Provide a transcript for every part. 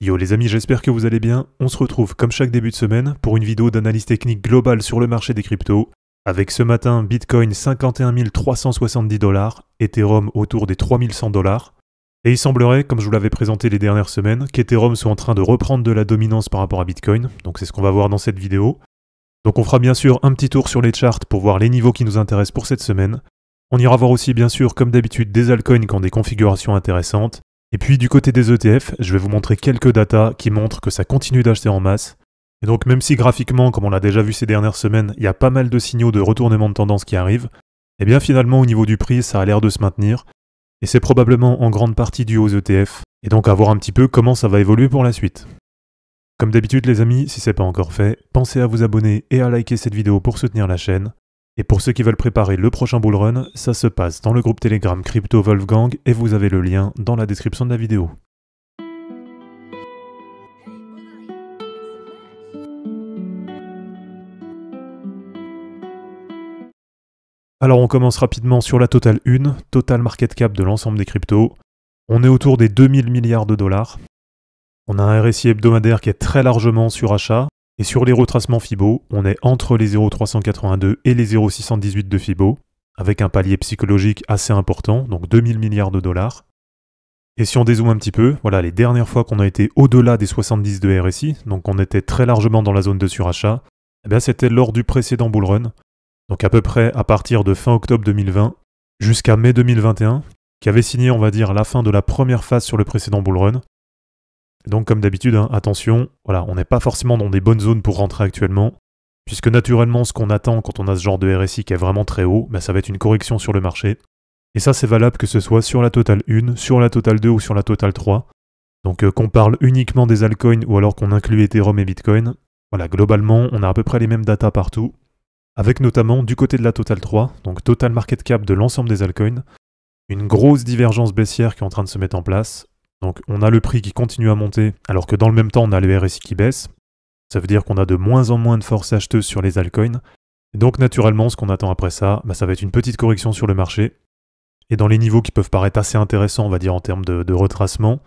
Yo les amis, j'espère que vous allez bien. On se retrouve comme chaque début de semaine pour une vidéo d'analyse technique globale sur le marché des cryptos, avec ce matin Bitcoin 51 370 $, Ethereum autour des 3100 $. Et il semblerait, comme je vous l'avais présenté les dernières semaines, qu'Ethereum soit en train de reprendre de la dominance par rapport à Bitcoin, donc c'est ce qu'on va voir dans cette vidéo. Donc on fera bien sûr un petit tour sur les charts pour voir les niveaux qui nous intéressent pour cette semaine. On ira voir aussi bien sûr comme d'habitude des altcoins qui ont des configurations intéressantes. Et puis du côté des ETF, je vais vous montrer quelques datas qui montrent que ça continue d'acheter en masse. Et donc même si graphiquement, comme on l'a déjà vu ces dernières semaines, il y a pas mal de signaux de retournement de tendance qui arrivent, eh bien finalement au niveau du prix, ça a l'air de se maintenir. Et c'est probablement en grande partie dû aux ETF. Et donc à voir un petit peu comment ça va évoluer pour la suite. Comme d'habitude les amis, si c'est pas encore fait, pensez à vous abonner et à liker cette vidéo pour soutenir la chaîne. Et pour ceux qui veulent préparer le prochain bull run, ça se passe dans le groupe Telegram Crypto Wolfgang et vous avez le lien dans la description de la vidéo. Alors on commence rapidement sur la Total 1, Total Market Cap de l'ensemble des cryptos. On est autour des 2000 milliards de dollars. On a un RSI hebdomadaire qui est très largement sur achat. Et sur les retracements Fibo, on est entre les 0,382 et les 0,618 de Fibo, avec un palier psychologique assez important, donc 2000 milliards de dollars. Et si on dézoome un petit peu, voilà, les dernières fois qu'on a été au-delà des 70 de RSI, donc on était très largement dans la zone de surachat, eh bien c'était lors du précédent bull run, donc à peu près à partir de fin octobre 2020 jusqu'à mai 2021, qui avait signé, on va dire, la fin de la première phase sur le précédent bull run. Donc comme d'habitude, hein, attention, voilà, on n'est pas forcément dans des bonnes zones pour rentrer actuellement, puisque naturellement ce qu'on attend quand on a ce genre de RSI qui est vraiment très haut, ça va être une correction sur le marché. Et ça c'est valable que ce soit sur la Total 1, sur la Total 2 ou sur la Total 3. Donc qu'on parle uniquement des altcoins ou alors qu'on inclut Ethereum et Bitcoin, voilà, globalement on a à peu près les mêmes datas partout, avec notamment du côté de la Total 3, donc Total Market Cap de l'ensemble des altcoins, une grosse divergence baissière qui est en train de se mettre en place. Donc on a le prix qui continue à monter, alors que dans le même temps on a le RSI qui baisse. Ça veut dire qu'on a de moins en moins de force acheteuse sur les altcoins. Et donc naturellement ce qu'on attend après ça, ça va être une petite correction sur le marché. Et dans les niveaux qui peuvent paraître assez intéressants, on va dire en termes de retracement.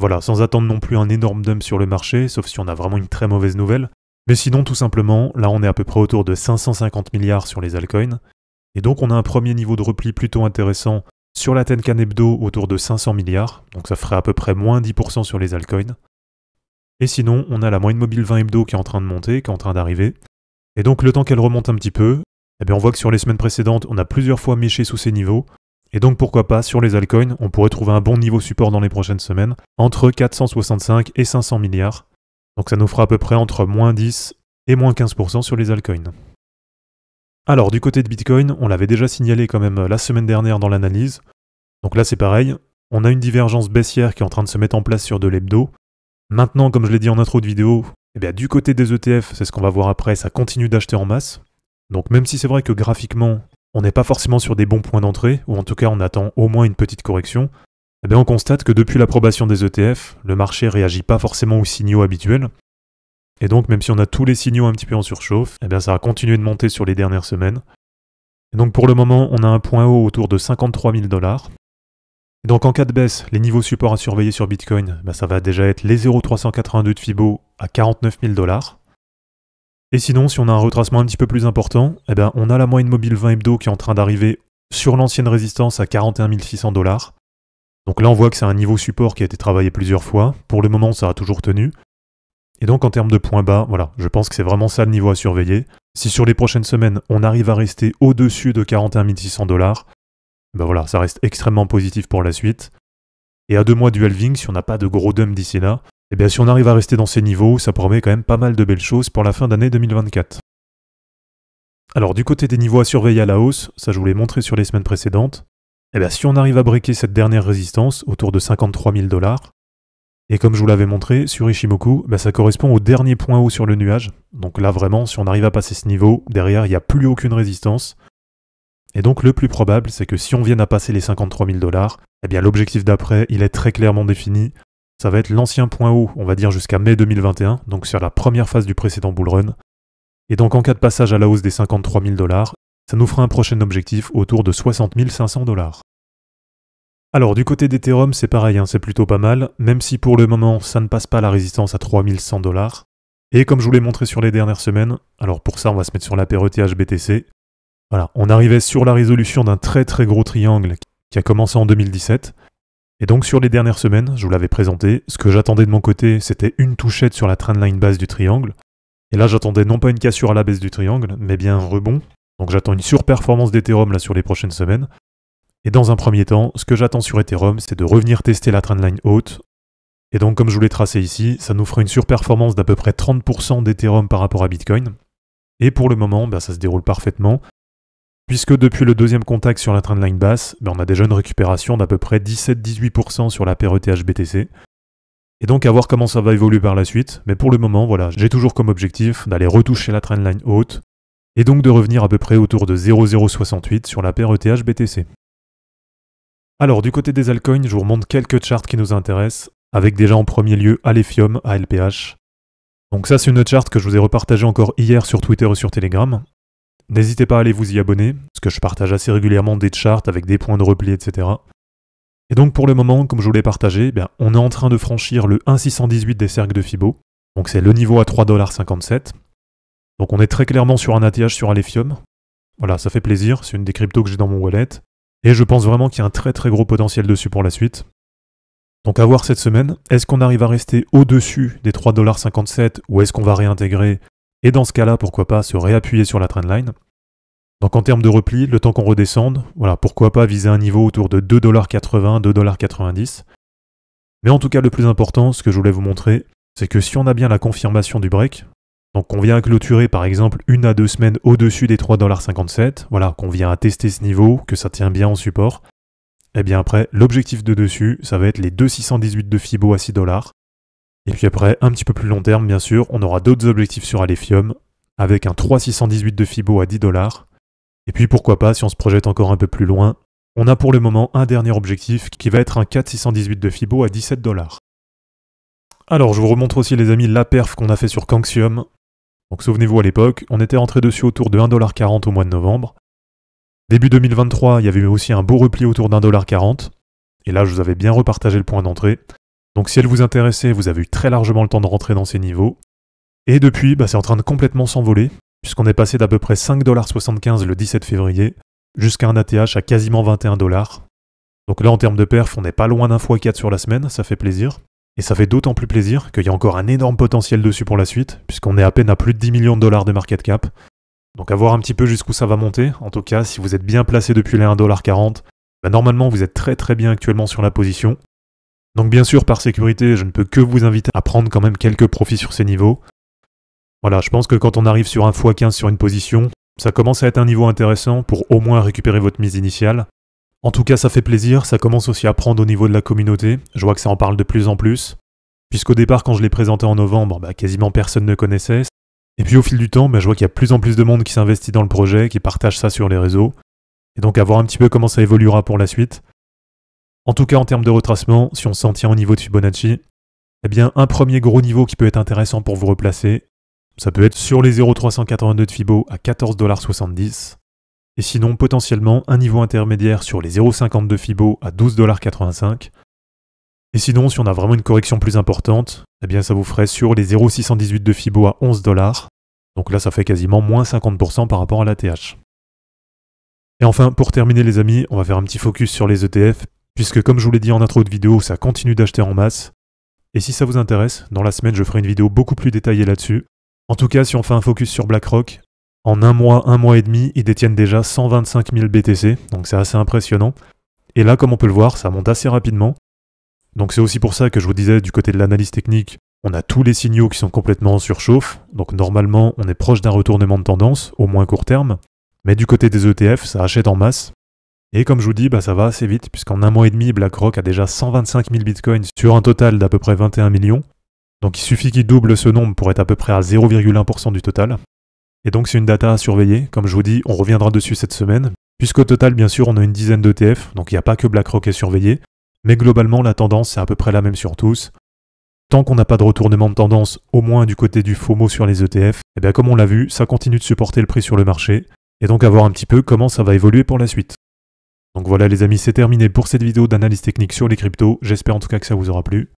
Voilà, sans attendre non plus un énorme dump sur le marché, sauf si on a vraiment une très mauvaise nouvelle. Mais sinon tout simplement, là on est à peu près autour de 550 milliards sur les altcoins. Et donc on a un premier niveau de repli plutôt intéressant sur la Tenkan Hebdo autour de 500 milliards, donc ça ferait à peu près moins 10% sur les altcoins. Et sinon, on a la moyenne mobile 20 hebdo qui est en train de monter, qui est en train d'arriver. Et donc le temps qu'elle remonte un petit peu, on voit que sur les semaines précédentes, on a plusieurs fois méché sous ces niveaux. Et donc pourquoi pas, sur les altcoins, on pourrait trouver un bon niveau support dans les prochaines semaines, entre 465 et 500 milliards. Donc ça nous fera à peu près entre moins 10 et moins 15% sur les altcoins. Alors du côté de Bitcoin, on l'avait déjà signalé quand même la semaine dernière dans l'analyse. Donc là c'est pareil, on a une divergence baissière qui est en train de se mettre en place sur de l'hebdo. Maintenant, comme je l'ai dit en intro de vidéo, du côté des ETF, c'est ce qu'on va voir après, ça continue d'acheter en masse. Donc même si c'est vrai que graphiquement, on n'est pas forcément sur des bons points d'entrée, ou en tout cas on attend au moins une petite correction, on constate que depuis l'approbation des ETF, le marché réagit pas forcément aux signaux habituels. Et donc même si on a tous les signaux un petit peu en surchauffe, ça va continuer de monter sur les dernières semaines. Et donc pour le moment, on a un point haut autour de 53 000 $. Et donc en cas de baisse, les niveaux supports à surveiller sur Bitcoin, ça va déjà être les 0,382 de Fibo à 49 000 $. Et sinon, si on a un retracement un petit peu plus important, on a la moyenne mobile 20 hebdo qui est en train d'arriver sur l'ancienne résistance à 41 600 $. Donc là on voit que c'est un niveau support qui a été travaillé plusieurs fois. Pour le moment, ça a toujours tenu. Et donc en termes de points bas, voilà, je pense que c'est vraiment ça le niveau à surveiller. Si sur les prochaines semaines, on arrive à rester au-dessus de 41 600 $, voilà, ça reste extrêmement positif pour la suite. Et à 2 mois du halving, si on n'a pas de gros dump d'ici là, si on arrive à rester dans ces niveaux, ça promet quand même pas mal de belles choses pour la fin d'année 2024. Alors du côté des niveaux à surveiller à la hausse, ça je vous l'ai montré sur les semaines précédentes, si on arrive à breaker cette dernière résistance autour de 53 000 $, et comme je vous l'avais montré, sur Ichimoku, ça correspond au dernier point haut sur le nuage. Donc là vraiment, si on arrive à passer ce niveau, derrière il n'y a plus aucune résistance. Et donc le plus probable, c'est que si on vient à passer les 53 000 $, l'objectif d'après, il est très clairement défini. Ça va être l'ancien point haut, on va dire jusqu'à mai 2021, donc sur la première phase du précédent bull run. Et donc en cas de passage à la hausse des 53 000 $, ça nous fera un prochain objectif autour de 60 500 $. Alors du côté d'Ethereum, c'est pareil, hein, c'est plutôt pas mal, même si pour le moment, ça ne passe pas la résistance à 3100 $. Et comme je vous l'ai montré sur les dernières semaines, alors pour ça, on va se mettre sur la paire ETH BTC. Voilà, on arrivait sur la résolution d'un très très gros triangle qui a commencé en 2017. Et donc sur les dernières semaines, je vous l'avais présenté, ce que j'attendais de mon côté, c'était une touchette sur la trendline basse du triangle. Et là, j'attendais non pas une cassure à la baisse du triangle, mais bien un rebond. Donc j'attends une surperformance d'Ethereum là sur les prochaines semaines. Et dans un premier temps, ce que j'attends sur Ethereum, c'est de revenir tester la trendline haute. Et donc comme je vous l'ai tracé ici, ça nous fera une surperformance d'à peu près 30% d'Ethereum par rapport à Bitcoin. Et pour le moment, ça se déroule parfaitement, puisque depuis le deuxième contact sur la trendline basse, on a déjà une récupération d'à peu près 17-18% sur la paire ETH BTC. Et donc à voir comment ça va évoluer par la suite, mais pour le moment, voilà, j'ai toujours comme objectif d'aller retoucher la trendline haute, et donc de revenir à peu près autour de 0,068 sur la paire ETH BTC. Alors du côté des altcoins, je vous remonte quelques charts qui nous intéressent, avec déjà en premier lieu Alephium, ALPH. Donc ça c'est une chart que je vous ai repartagée encore hier sur Twitter ou sur Telegram. N'hésitez pas à aller vous y abonner, parce que je partage assez régulièrement des charts avec des points de repli, etc. Et donc pour le moment, comme je vous l'ai partagé, on est en train de franchir le 1,618 des cercles de Fibo, donc c'est le niveau à 3,57 $. Donc on est très clairement sur un ATH sur Alephium. Voilà, ça fait plaisir, c'est une des cryptos que j'ai dans mon wallet. Et je pense vraiment qu'il y a un très très gros potentiel dessus pour la suite. Donc à voir cette semaine, est-ce qu'on arrive à rester au-dessus des 3,57 $ ou est-ce qu'on va réintégrer? Et dans ce cas-là, pourquoi pas se réappuyer sur la trendline. Donc en termes de repli, le temps qu'on redescende, voilà, pourquoi pas viser un niveau autour de 2,80 $, 2,90 $. Mais en tout cas, le plus important, ce que je voulais vous montrer, c'est que si on a bien la confirmation du break, donc qu'on vient à clôturer par exemple 1 à 2 semaines au-dessus des 3,57 $, voilà, qu'on vient à tester ce niveau, que ça tient bien en support, et bien après, l'objectif de dessus, ça va être les 2,618 de Fibo à 6 $. Et puis après, un petit peu plus long terme, bien sûr, on aura d'autres objectifs sur Alephium, avec un 3,618 de Fibo à 10 $. Et puis pourquoi pas, si on se projette encore un peu plus loin, on a pour le moment un dernier objectif qui va être un 4,618 de Fibo à 17 $. Alors je vous remontre aussi les amis la perf qu'on a fait sur Kanxium. Donc souvenez-vous à l'époque, on était rentré dessus autour de 1,40 $ au mois de novembre. Début 2023, il y avait eu aussi un beau repli autour d'1,40 $. Et là, je vous avais bien repartagé le point d'entrée. Donc si elle vous intéressait, vous avez eu très largement le temps de rentrer dans ces niveaux. Et depuis, c'est en train de complètement s'envoler, puisqu'on est passé d'à peu près 5,75 $ le 17 février, jusqu'à un ATH à quasiment 21 $. Donc là, en termes de perf, on n'est pas loin d'un x4 sur la semaine, ça fait plaisir. Et ça fait d'autant plus plaisir qu'il y a encore un énorme potentiel dessus pour la suite, puisqu'on est à peine à plus de 10 millions de $ de market cap. Donc à voir un petit peu jusqu'où ça va monter. En tout cas, si vous êtes bien placé depuis les 1,40 $, normalement vous êtes très très bien actuellement sur la position. Donc bien sûr, par sécurité, je ne peux que vous inviter à prendre quand même quelques profits sur ces niveaux. Voilà, je pense que quand on arrive sur un x15 sur une position, ça commence à être un niveau intéressant pour au moins récupérer votre mise initiale. En tout cas, ça fait plaisir, ça commence aussi à prendre au niveau de la communauté. Je vois que ça en parle de plus en plus. Puisqu'au départ, quand je l'ai présenté en novembre, quasiment personne ne connaissait. Et puis au fil du temps, je vois qu'il y a de plus en plus de monde qui s'investit dans le projet, qui partage ça sur les réseaux. Et donc à voir un petit peu comment ça évoluera pour la suite. En tout cas, en termes de retracement, si on s'en tient au niveau de Fibonacci, un premier gros niveau qui peut être intéressant pour vous replacer, ça peut être sur les 0,382 de Fibo à 14,70 $. Et sinon, potentiellement, un niveau intermédiaire sur les 0,52 Fibo à 12,85 $. Et sinon, si on a vraiment une correction plus importante, ça vous ferait sur les 0,618 de Fibo à 11 $. Donc là, ça fait quasiment moins 50% par rapport à l'ATH. Et enfin, pour terminer les amis, on va faire un petit focus sur les ETF, puisque comme je vous l'ai dit en intro de vidéo, ça continue d'acheter en masse. Et si ça vous intéresse, dans la semaine, je ferai une vidéo beaucoup plus détaillée là-dessus. En tout cas, si on fait un focus sur BlackRock, en un mois et demi, ils détiennent déjà 125 000 BTC, donc c'est assez impressionnant. Et là, comme on peut le voir, ça monte assez rapidement. Donc c'est aussi pour ça que je vous disais, du côté de l'analyse technique, on a tous les signaux qui sont complètement en surchauffe, donc normalement, on est proche d'un retournement de tendance, au moins court terme. Mais du côté des ETF, ça achète en masse. Et comme je vous dis, ça va assez vite, puisqu'en un mois et demi, BlackRock a déjà 125 000 bitcoins sur un total d'à peu près 21 millions. Donc il suffit qu'il double ce nombre pour être à peu près à 0,1% du total. Et donc c'est une data à surveiller, comme je vous dis, on reviendra dessus cette semaine, puisqu'au total, bien sûr, on a une dizaine d'ETF, donc il n'y a pas que BlackRock à surveiller, mais globalement, la tendance, c'est à peu près la même sur tous. Tant qu'on n'a pas de retournement de tendance, au moins du côté du FOMO sur les ETF, comme on l'a vu, ça continue de supporter le prix sur le marché, et donc à voir un petit peu comment ça va évoluer pour la suite. Donc voilà les amis, c'est terminé pour cette vidéo d'analyse technique sur les cryptos. J'espère en tout cas que ça vous aura plu.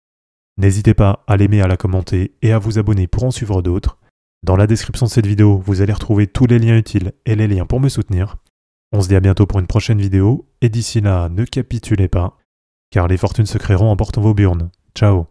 N'hésitez pas à l'aimer, à la commenter et à vous abonner pour en suivre d'autres. Dans la description de cette vidéo, vous allez retrouver tous les liens utiles et les liens pour me soutenir. On se dit à bientôt pour une prochaine vidéo, et d'ici là, ne capitulez pas, car les fortunes se créeront en portant vos burnes. Ciao!